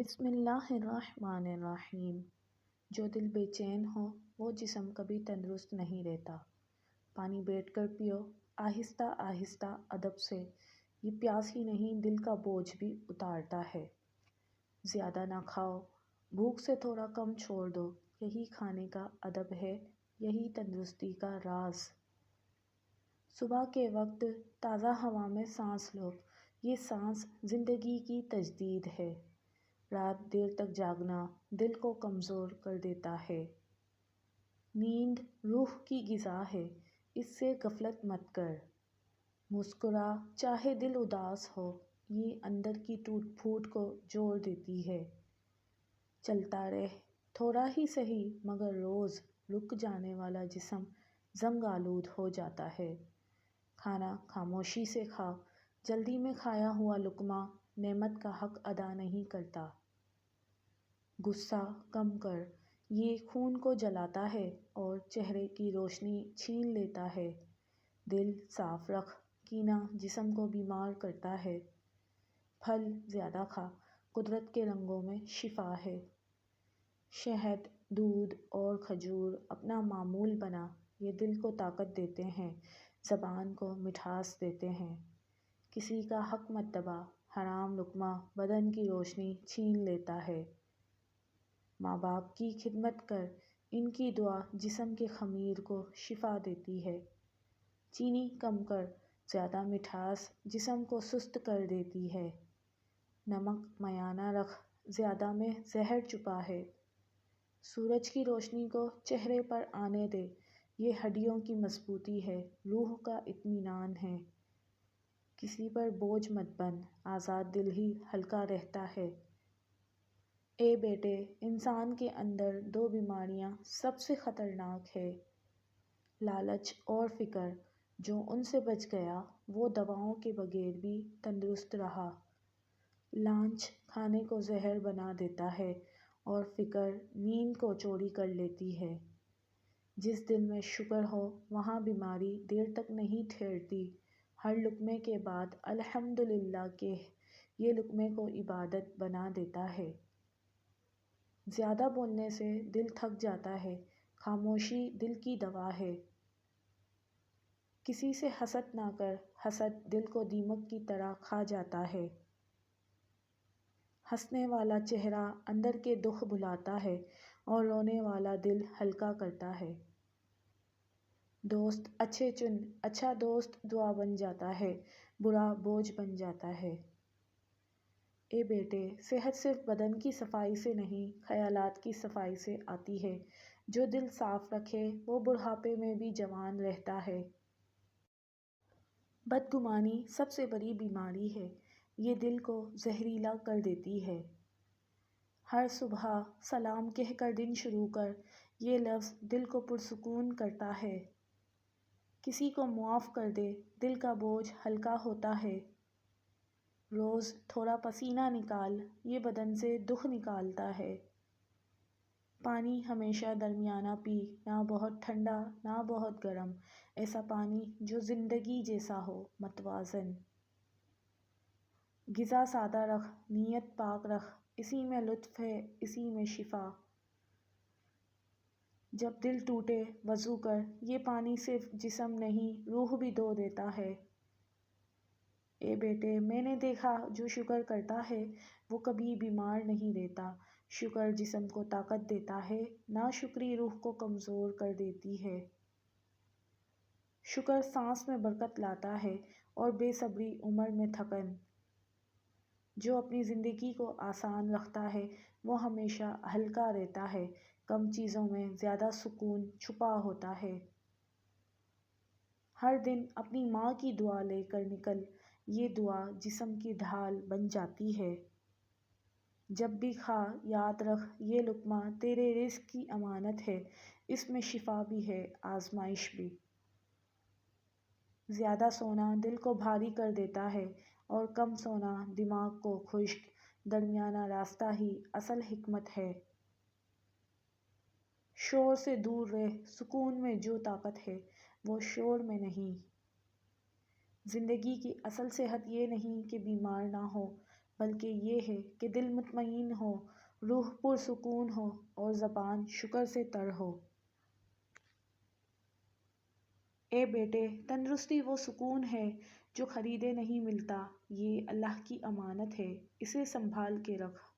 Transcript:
بسم اللہ الرحمن الرحیم۔ جو دل بے چین ہو وہ جسم کبھی تندرست نہیں رہتا۔ پانی بیٹھ کر پیو آہستہ آہستہ ادب سے، یہ پیاس ہی نہیں دل کا بوجھ بھی اتارتا ہے۔ زیادہ نہ کھاؤ، بھوک سے تھوڑا کم چھوڑ دو، یہی کھانے کا ادب ہے، یہی تندرستی کا راز۔ صبح کے وقت تازہ ہوا میں سانس لو، یہ سانس زندگی کی تجدید ہے۔ رات دیر تک جاگنا دل کو کمزور کر دیتا ہے۔ نیند روح کی غذا ہے، اس سے غفلت مت کر۔ مسکرا چاہے دل اداس ہو، یہ اندر کی ٹوٹ پھوٹ کو جوڑ دیتی ہے۔ چلتا رہ تھوڑا ہی سہی، مگر روز رک جانے والا جسم زنگ آلود ہو جاتا ہے۔ کھانا خاموشی سے کھا، جلدی میں کھایا ہوا لقمہ نعمت کا حق ادا نہیں کرتا۔ غصہ کم کر، یہ خون کو جلاتا ہے اور چہرے کی روشنی چھین لیتا ہے۔ دل صاف رکھ، کینہ جسم کو بیمار کرتا ہے۔ پھل زیادہ کھا، قدرت کے رنگوں میں شفا ہے۔ شہد، دودھ اور کھجور اپنا معمول بنا، یہ دل کو طاقت دیتے ہیں، زبان کو مٹھاس دیتے ہیں۔ کسی کا حق مت دبا، حرام لقمہ بدن کی روشنی چھین لیتا ہے۔ ماں باپ کی خدمت کر، ان کی دعا جسم کے خمیر کو شفا دیتی ہے۔ چینی کم کر، زیادہ مٹھاس جسم کو سست کر دیتی ہے۔ نمک میانہ رکھ، زیادہ میں زہر چھپا ہے۔ سورج کی روشنی کو چہرے پر آنے دے، یہ ہڈیوں کی مضبوطی ہے، روح کا اطمینان ہے۔ کسی پر بوجھ مت بن، آزاد دل ہی ہلکا رہتا ہے۔ اے بیٹے، انسان کے اندر دو بیماریاں سب سے خطرناک ہے، لالچ اور فکر۔ جو ان سے بچ گیا وہ دواؤں کے بغیر بھی تندرست رہا۔ لالچ کھانے کو زہر بنا دیتا ہے اور فکر نیند کو چوری کر لیتی ہے۔ جس دل میں شکر ہو وہاں بیماری دیر تک نہیں ٹھہرتی۔ ہر لقمے کے بعد الحمدللہ کہہ، یہ لقمے کو عبادت بنا دیتا ہے۔ زیادہ بولنے سے دل تھک جاتا ہے، خاموشی دل کی دوا ہے۔ کسی سے حسد نہ کر، حسد دل کو دیمک کی طرح کھا جاتا ہے۔ ہنسنے والا چہرہ اندر کے دکھ بھلاتا ہے اور رونے والا دل ہلکا کرتا ہے۔ دوست اچھے چن، اچھا دوست دعا بن جاتا ہے، برا بوجھ بن جاتا ہے۔ اے بیٹے، صحت صرف بدن کی صفائی سے نہیں، خیالات کی صفائی سے آتی ہے۔ جو دل صاف رکھے وہ بڑھاپے میں بھی جوان رہتا ہے۔ بدگمانی سب سے بڑی بیماری ہے، یہ دل کو زہریلا کر دیتی ہے۔ ہر صبح سلام کہہ کر دن شروع کر، یہ لفظ دل کو پرسکون کرتا ہے۔ کسی کو معاف کر دے، دل کا بوجھ ہلکا ہوتا ہے۔ روز تھوڑا پسینہ نکال، یہ بدن سے دکھ نکالتا ہے۔ پانی ہمیشہ درمیانہ پی، نہ بہت ٹھنڈا نہ بہت گرم، ایسا پانی جو زندگی جیسا ہو، متوازن۔ غذا سادہ رکھ، نیت پاک رکھ، اسی میں لطف ہے، اسی میں شفا۔ جب دل ٹوٹے وضو کر، یہ پانی صرف جسم نہیں روح بھی دھو دیتا ہے۔ اے بیٹے، میں نے دیکھا جو شکر کرتا ہے وہ کبھی بیمار نہیں رہتا۔ شکر جسم کو طاقت دیتا ہے، ناشکری روح کو کمزور کر دیتی ہے۔ شکر سانس میں برکت لاتا ہے اور بے صبری عمر میں تھکن۔ جو اپنی زندگی کو آسان رکھتا ہے وہ ہمیشہ ہلکا رہتا ہے، کم چیزوں میں زیادہ سکون چھپا ہوتا ہے۔ ہر دن اپنی ماں کی دعا لے کر نکل، یہ دعا جسم کی ڈھال بن جاتی ہے۔ جب بھی کھا یاد رکھ، یہ لقمہ تیرے رزق کی امانت ہے، اس میں شفا بھی ہے، آزمائش بھی۔ زیادہ سونا دل کو بھاری کر دیتا ہے اور کم سونا دماغ کو خشک، درمیانہ راستہ ہی اصل حکمت ہے۔ شور سے دور رہ، سکون میں جو طاقت ہے وہ شور میں نہیں۔ زندگی کی اصل صحت یہ نہیں کہ بیمار نہ ہو، بلکہ یہ ہے کہ دل مطمئن ہو، روح پرسکون ہو اور زبان شکر سے تر ہو۔ اے بیٹے، تندرستی وہ سکون ہے جو خریدے نہیں ملتا، یہ اللہ کی امانت ہے، اسے سنبھال کے رکھ۔